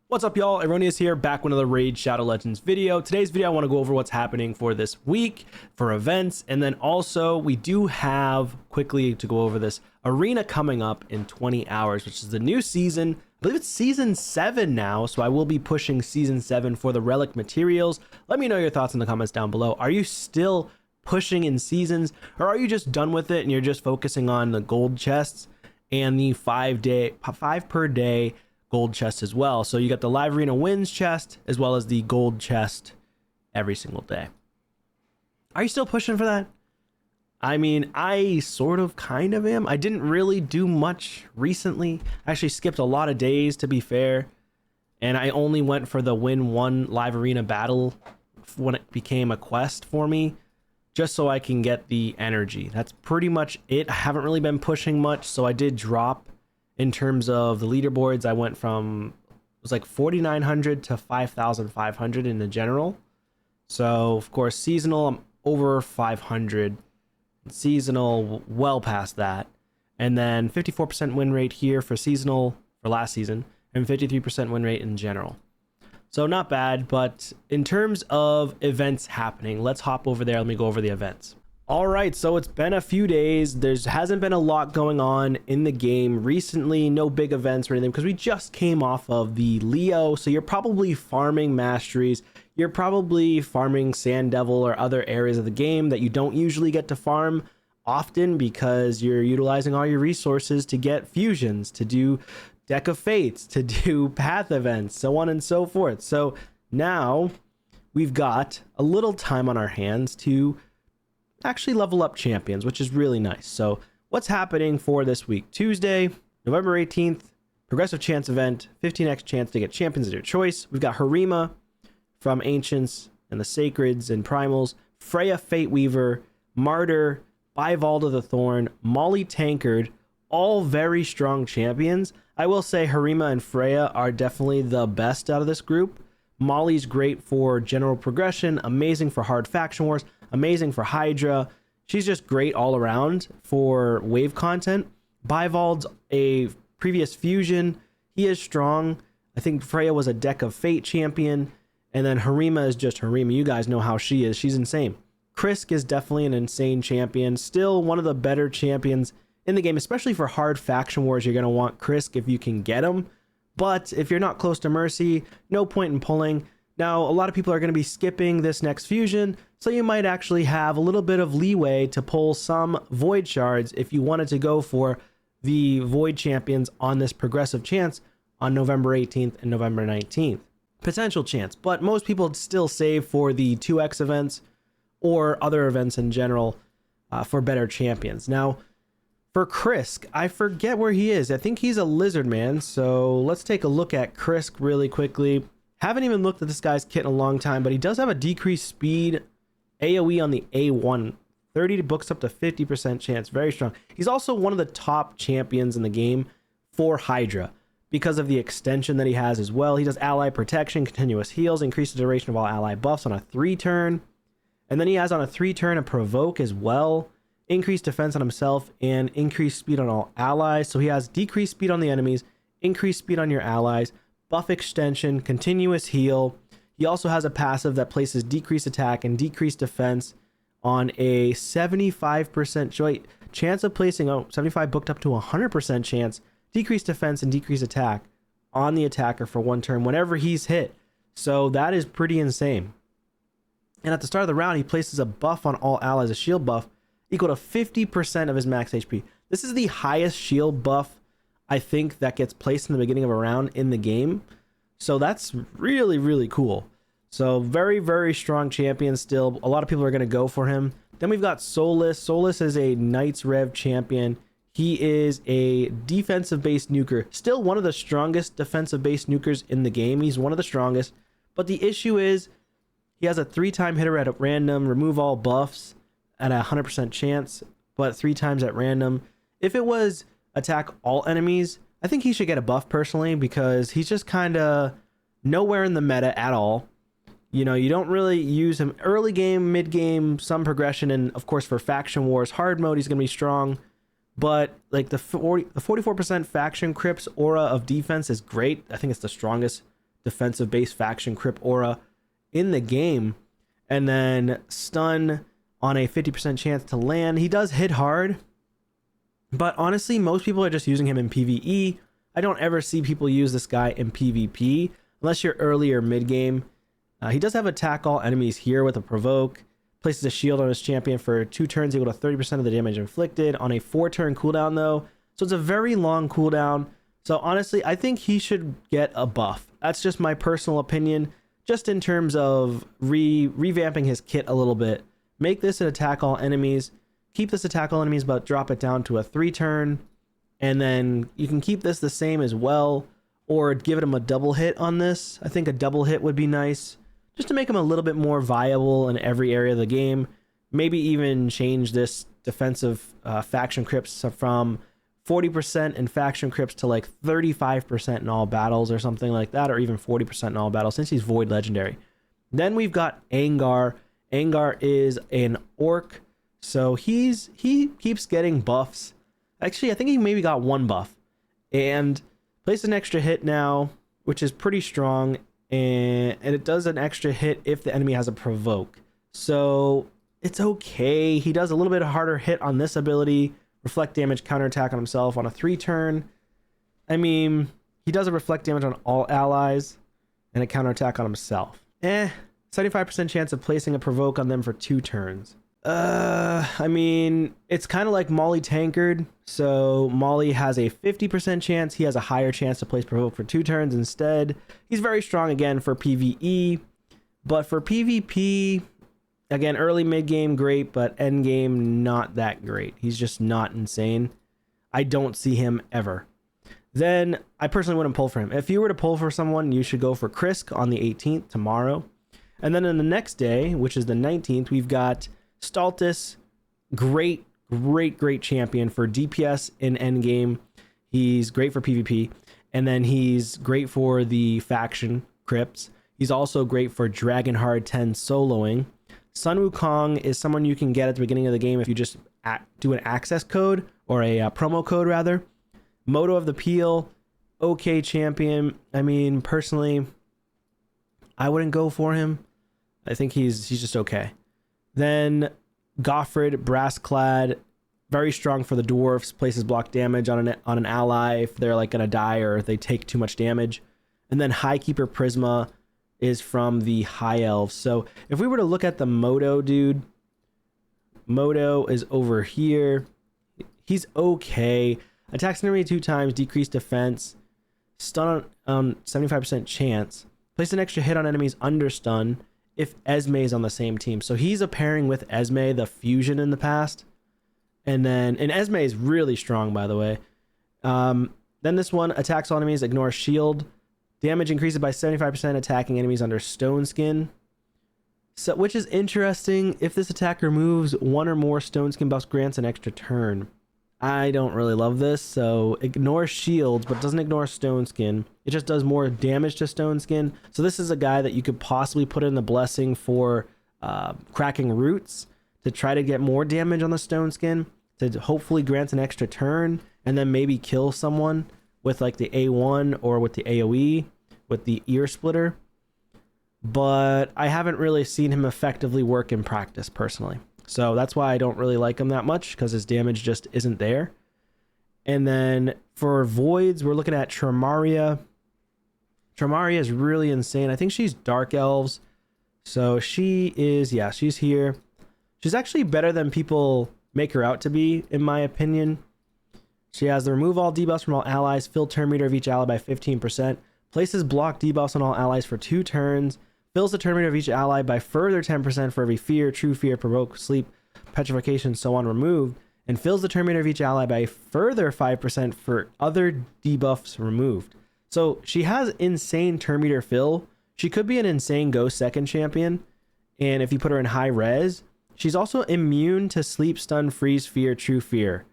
What's up, y'all? Erroneous here, back with another Raid Shadow Legends video. Today's video, I want to go over what's happening for this week, for events, and then also we do have, quickly to go over this, arena coming up in 20 hours, which is the new season. I believe it's season 7 now, so I will be pushing season 7 for the relic materials. Let me know your thoughts in the comments down below. Are you still pushing in seasons, or are you just done with it and you're just focusing on the gold chests and the 5 per day gold chest as well? So you got the live arena wins chest as well as the gold chest every single day. Are you still pushing for that? I mean, I sort of kind of am. I didn't really do much recently. I actually skipped a lot of days, to be fair, and I only went for the win one live arena battle when it became a quest for me, just so I can get the energy. That's pretty much it. I haven't really been pushing much, so I did drop in terms of the leaderboards. I went from, it was like 4,900 to 5,500 in the general. So of course seasonal, I'm over 500. Seasonal, well past that. And then 54% win rate here for seasonal for last season, and 53% win rate in general. So not bad, but in terms of events happening, let's hop over there. Let me go over the events. All right, so it's been a few days. There hasn't been a lot going on in the game recently, no big events or anything, because we just came off of the Leo. So you're probably farming masteries. You're probably farming Sand Devil or other areas of the game that you don't usually get to farm often because you're utilizing all your resources to get fusions, to do Deck of Fates, to do path events, so on and so forth. So now we've got a little time on our hands to actually level up champions, which is really nice. So what's happening for this week? Tuesday, November 18th, progressive chance event, 15x chance to get champions of your choice. We've got Harima from Ancients and the Sacreds and Primals, Freya Fate Weaver, Martyr, Bivalda the Thorn, Molly Tankard, all very strong champions. I will say Harima and Freya are definitely the best out of this group. Molly's great for general progression, amazing for hard faction wars, amazing for Hydra. She's just great all around for wave content. Bivald's a previous fusion. He is strong. I think Freya was a Deck of Fate champion. And then Harima is just Harima. You guys know how she is. She's insane. Krisk is definitely an insane champion. Still one of the better champions in the game, especially for hard faction wars. You're going to want Krisk if you can get him. But if you're not close to Mercy, no point in pulling. Now, a lot of people are going to be skipping this next fusion, so you might actually have a little bit of leeway to pull some Void Shards if you wanted to go for the Void champions on this progressive chance on November 18th and November 19th. Potential chance, but most people still save for the 2x events or other events in general for better champions. Now, for Krisk, I forget where he is. I think he's a lizard man, so let's take a look at Krisk really quickly. Haven't even looked at this guy's kit in a long time, but he does have a decreased speed AoE on the A1. 30 books up to 50% chance. Very strong. He's also one of the top champions in the game for Hydra because of the extension that he has as well. He does ally protection, continuous heals, increase the duration of all ally buffs on a 3-turn. And then he has on a 3-turn a provoke as well. Increased defense on himself and increased speed on all allies. So he has decreased speed on the enemies, increased speed on your allies, buff extension, continuous heal. He also has a passive that places decreased attack and decreased defense on a 75% chance of placing 75 booked up to 100% chance, decreased defense and decreased attack on the attacker for 1 turn whenever he's hit. So that is pretty insane. And at the start of the round, he places a buff on all allies, a shield buff equal to 50% of his max HP. This is the highest shield buff I think that gets placed in the beginning of a round in the game. So that's really, really cool. So very, very strong champion still. A lot of people are going to go for him. Then we've got Solus. Solus is a Knights Rev champion. He is a defensive-based nuker. Still one of the strongest defensive-based nukers in the game. He's one of the strongest. But the issue is he has a 3-time hitter at random, remove all buffs at a 100% chance, but 3 times at random. If it was attack all enemies, I think he should get a buff personally, because he's just kind of nowhere in the meta at all. You know, you don't really use him early game, mid game, some progression, and of course for faction wars hard mode he's gonna be strong. But like the 44% faction Crips aura of defense is great. I think it's the strongest defensive base faction crypt aura in the game. And then stun on a 50% chance to land. He does hit hard, but honestly, most people are just using him in PvE. I don't ever see people use this guy in PvP unless you're early or mid game. He does have attack all enemies here with a provoke. Places a shield on his champion for 2 turns equal to 30% of the damage inflicted on a 4-turn cooldown though. So it's a very long cooldown. So honestly, I think he should get a buff. That's just my personal opinion, just in terms of revamping his kit a little bit. Make this an attack all enemies. Keep this attack all enemies, but drop it down to a 3-turn. And then you can keep this the same as well, or give him a double hit on this. I think a double hit would be nice, just to make him a little bit more viable in every area of the game. Maybe even change this defensive faction crypts from 40% in faction crypts to like 35% in all battles or something like that, or even 40% in all battles since he's void legendary. Then we've got Angar. Angar is an orc, so he keeps getting buffs. Actually, I think he maybe got 1 buff, and plays an extra hit now, which is pretty strong, and it does an extra hit if the enemy has a provoke. So it's okay. He does a little bit harder hit on this ability, reflect damage, counterattack on himself on a 3-turn. I mean, he does a reflect damage on all allies and a counterattack on himself. 75% chance of placing a provoke on them for 2 turns. I mean, it's kind of like Molly Tankard. So Molly has a 50% chance. He has a higher chance to place provoke for 2 turns instead. He's very strong again for PvE, but for PvP, again, early mid game great, but end game not that great. He's just not insane. I don't see him ever. Then I personally wouldn't pull for him. If you were to pull for someone, you should go for Krisk on the 18th, tomorrow. And then on the next day, which is the 19th, we've got Stultus. Great champion for DPS in endgame. He's great for PvP. And then he's great for the faction crypts. He's also great for Dragonheart 10 soloing. Sun Wukong is someone you can get at the beginning of the game if you just do an access code, or a promo code rather. Moto of the Peel, okay champion. I mean, personally, I wouldn't go for him. I think he's just okay. Then Goffred, Brassclad, very strong for the dwarfs, places block damage on an ally if they're like gonna die or if they take too much damage. And then Highkeeper Prisma is from the High Elves. So if we were to look at the Moto dude, Moto is over here. He's okay. Attacks enemy 2 times, decreased defense, stun on 75% chance, place an extra hit on enemies under stun if Esme is on the same team. So he's a pairing with Esme, the fusion in the past. And Esme is really strong, by the way. Then this one attacks all enemies, ignore shield. Damage increases by 75% attacking enemies under stone skin. So, which is interesting. If this attack removes 1 or more stone skin buffs, grants an extra turn. I don't really love this, so ignore shields, but doesn't ignore stone skin. It just does more damage to stone skin. So this is a guy that you could possibly put in the blessing for cracking roots to try to get more damage on the stone skin, to hopefully grant an extra turn, and then maybe kill someone with like the A1 or with the AoE, with the ear splitter. But I haven't really seen him effectively work in practice personally. So that's why I don't really like him that much, because his damage just isn't there. And then for voids, we're looking at Tramaria. Tramaria is really insane. I think she's Dark Elves. So she is, yeah, she's here. She's actually better than people make her out to be, in my opinion. She has the remove all debuffs from all allies, fill turn meter of each ally by 15%, places block debuffs on all allies for 2 turns, fills the turn meter of each ally by further 10% for every fear, true fear, provoke, sleep, petrification, so on removed, and fills the turn meter of each ally by further 5% for other debuffs removed. So she has insane turn meter fill. She could be an insane go second champion, and if you put her in high res, she's also immune to sleep, stun, freeze, fear, true fear,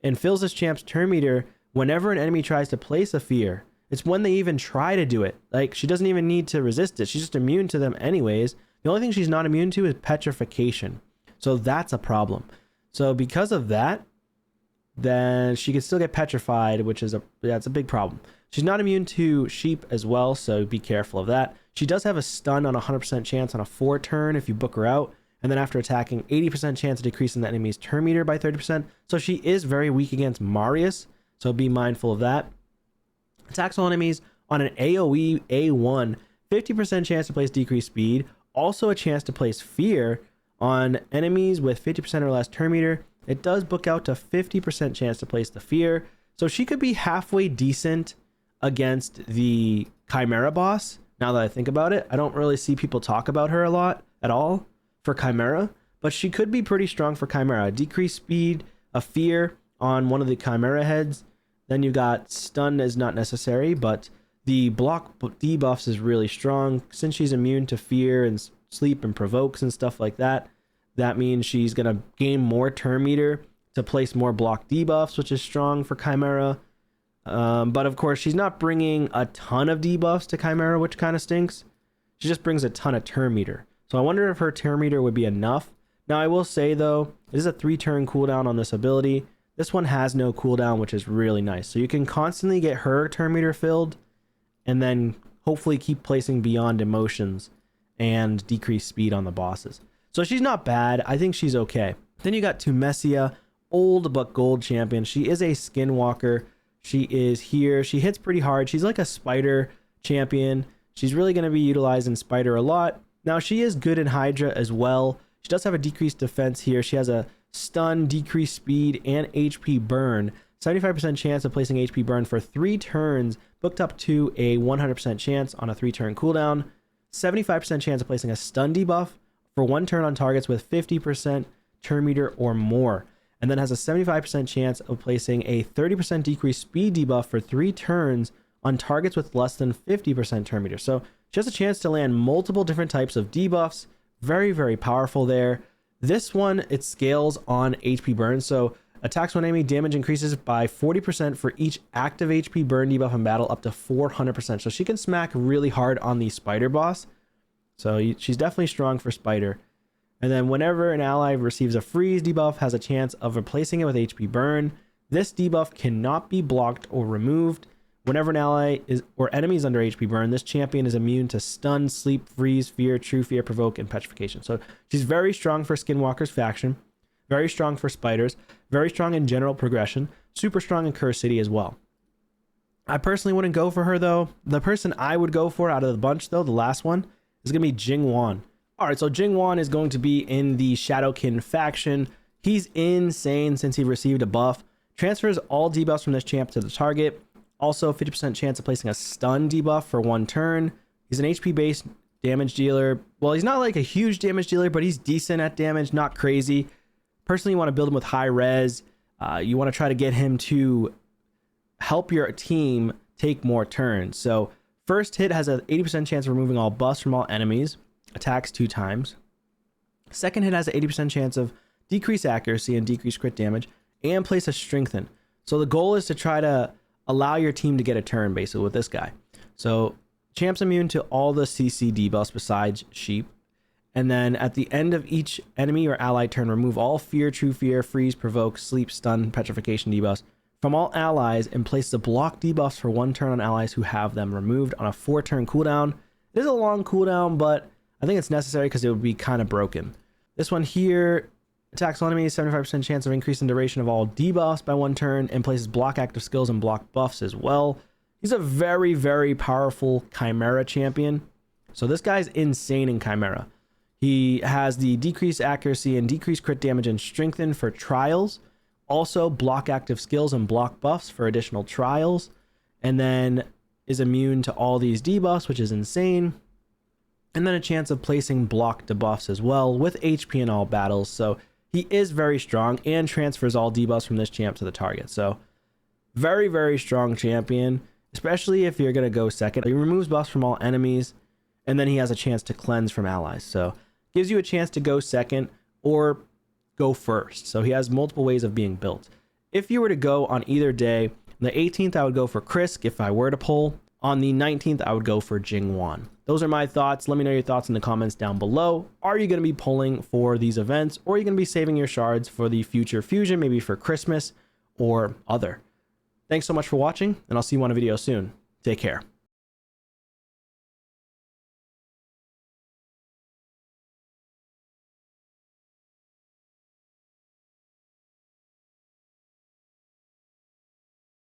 and fills this champ's turn meter whenever an enemy tries to place a fear. It's when they even try to do it. Like, she doesn't even need to resist it. She's just immune to them anyways. The only thing she's not immune to is petrification. So that's a problem. So because of that, then she can still get petrified, which is it's a big problem. She's not immune to sheep as well, so be careful of that. She does have a stun on a 100% chance on a 4 turn if you book her out, and then after attacking, 80% chance of decreasing the enemy's turn meter by 30%. So she is very weak against Marius, so be mindful of that. Attacks all enemies on an AoE A1, 50% chance to place decreased speed, also a chance to place fear on enemies with 50% or less turn meter. It does book out to 50% chance to place the fear, so she could be halfway decent against the Chimera boss. Now that I think about it, I don't really see people talk about her a lot at all for Chimera, but she could be pretty strong for Chimera. Decreased speed, a fear on one of the Chimera heads. Then you got stun is not necessary, but the block debuffs is really strong. Since she's immune to fear and sleep and provokes and stuff like that, that means she's going to gain more turn meter to place more block debuffs, which is strong for Chimera. But of course, she's not bringing a ton of debuffs to Chimera, which kind of stinks. She just brings a ton of turn meter. So I wonder if her turn meter would be enough. Now, I will say, though, it is a 3-turn cooldown on this ability. This one has no cooldown, which is really nice. So you can constantly get her turn meter filled and then hopefully keep placing Beyond Emotions and decrease speed on the bosses. So she's not bad. I think she's okay. Then you got Tumesia, old but gold champion. She is a skinwalker. She is here. She hits pretty hard. She's like a spider champion. She's really going to be utilized in spider a lot. Now, she is good in Hydra as well. She does have a decreased defense here. She has a stun, decreased speed, and HP burn. 75% chance of placing HP burn for 3 turns, booked up to a 100% chance on a 3-turn cooldown. 75% chance of placing a stun debuff for 1 turn on targets with 50% turn meter or more. And then has a 75% chance of placing a 30% decreased speed debuff for 3 turns on targets with less than 50% turn meter. So she has a chance to land multiple different types of debuffs. Very, very powerful there. This one, it scales on HP burn. So attacks one enemy, damage increases by 40% for each active HP burn debuff in battle up to 400%. So she can smack really hard on the spider boss. So she's definitely strong for spider. And then whenever an ally receives a freeze debuff, has a chance of replacing it with HP burn. This debuff cannot be blocked or removed. Whenever an ally is or enemy is under HP burn, this champion is immune to stun, sleep, freeze, fear, true fear, provoke, and petrification. So she's very strong for Skinwalker's faction, very strong for spiders, very strong in general progression, super strong in Curse City as well. I personally wouldn't go for her though. The person I would go for out of the bunch though, the last one, is going to be Jingwan. All right, so Jingwan is going to be in the Shadowkin faction. He's insane since he received a buff. Transfers all debuffs from this champ to the target. Also, 50% chance of placing a stun debuff for 1 turn. He's an HP-based damage dealer. Well, he's not like a huge damage dealer, but he's decent at damage, not crazy. Personally, you want to build him with high res. You want to try to get him to help your team take more turns. So, first hit has an 80% chance of removing all buffs from all enemies. Attacks 2 times. Second hit has an 80% chance of decreased accuracy and decreased crit damage, and place a strengthen. So the goal is to try to allow your team to get a turn basically with this guy. So champ's immune to all the CC debuffs besides sheep. And then at the end of each enemy or ally turn, remove all fear, true fear, freeze, provoke, sleep, stun, petrification debuffs from all allies and place the block debuffs for 1 turn on allies who have them removed on a 4-turn cooldown. It is a long cooldown, but I think it's necessary because it would be kind of broken. This one here attacks all enemies, 75% chance of increase in duration of all debuffs by 1 turn, and places block active skills and block buffs as well. He's a very, very powerful Chimera champion. So this guy's insane in Chimera. He has the decreased accuracy and decreased crit damage and strengthen for trials. Also block active skills and block buffs for additional trials. And then is immune to all these debuffs, which is insane. And then a chance of placing block debuffs as well with HP in all battles. So he is very strong and transfers all debuffs from this champ to the target. So very, very strong champion, especially if you're going to go second. He removes buffs from all enemies, and then he has a chance to cleanse from allies. So gives you a chance to go second or go first. So he has multiple ways of being built. If you were to go on either day, on the 18th, I would go for Krisk if I were to pull. On the 19th, I would go for Jingwan. Those are my thoughts. Let me know your thoughts in the comments down below. Are you going to be pulling for these events, or are you going to be saving your shards for the future fusion, maybe for Christmas or other. Thanks so much for watching, and I'll see you on a video soon. Take care.